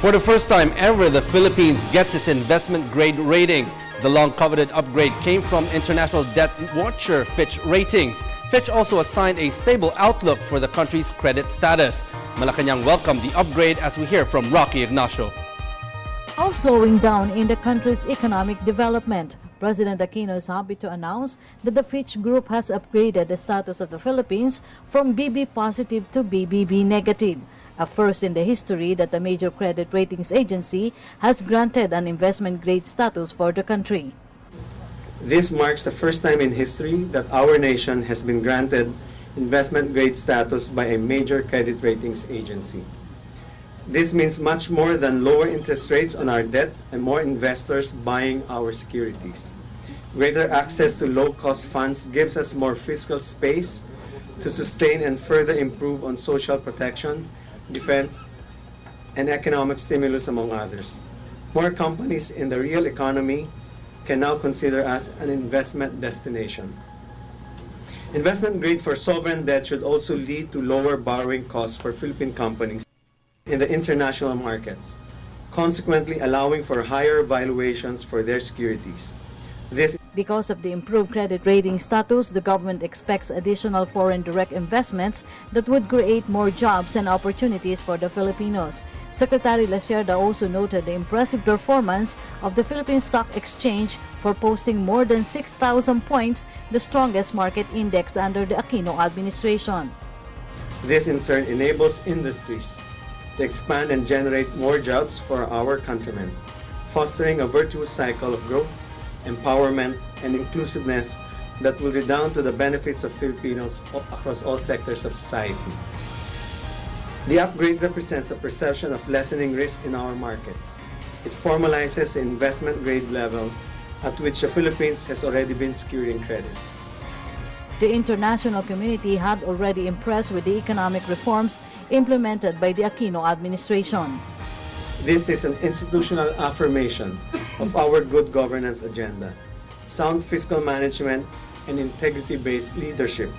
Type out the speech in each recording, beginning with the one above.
For the first time ever, the Philippines gets its investment grade rating. The long-coveted upgrade came from international debt watcher Fitch ratings. Fitch also assigned a stable outlook for the country's credit status. Malacanang welcomed the upgrade as we hear from Rocky Ignacio. All slowing down in the country's economic development, President Aquino is happy to announce that the Fitch Group has upgraded the status of the Philippines from BB positive to BBB negative, a first in the history that a major credit ratings agency has granted an investment-grade status for the country. This marks the first time in history that our nation has been granted investment-grade status by a major credit ratings agency. This means much more than lower interest rates on our debt and more investors buying our securities. Greater access to low-cost funds gives us more fiscal space to sustain and further improve on social protection, defense, and economic stimulus, among others. More companies in the real economy can now consider us an investment destination. Investment grade for sovereign debt should also lead to lower borrowing costs for Philippine companies in the international markets, consequently allowing for higher valuations for their securities. Because of the improved credit rating status, the government expects additional foreign direct investments that would create more jobs and opportunities for the Filipinos. Secretary Lacerda also noted the impressive performance of the Philippine Stock Exchange for posting more than 6,000 points, the strongest market index under the Aquino administration. This in turn enables industries to expand and generate more jobs for our countrymen, fostering a virtuous cycle of growth, empowerment, and inclusiveness that will redound to the benefits of Filipinos across all sectors of society. The upgrade represents a perception of lessening risk in our markets. It formalizes the investment grade level at which the Philippines has already been securing credit. The international community had already impressed with the economic reforms implemented by the Aquino administration. This is an institutional affirmation of our good governance agenda. Sound fiscal management and integrity-based leadership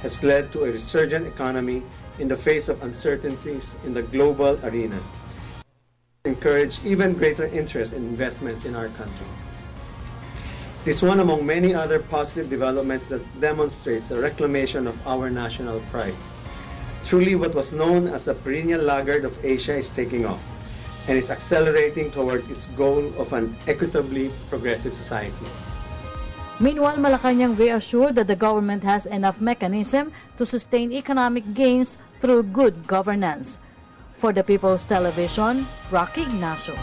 has led to a resurgent economy in the face of uncertainties in the global arena. Encourage even greater interest in investments in our country. It is one among many other positive developments that demonstrates the reclamation of our national pride. Truly, what was known as the perennial laggard of Asia is taking off and is accelerating toward its goal of an equitably progressive society. Meanwhile, Malacanang reassured that the government has enough mechanism to sustain economic gains through good governance. For the People's Television, Rocky Ignacio.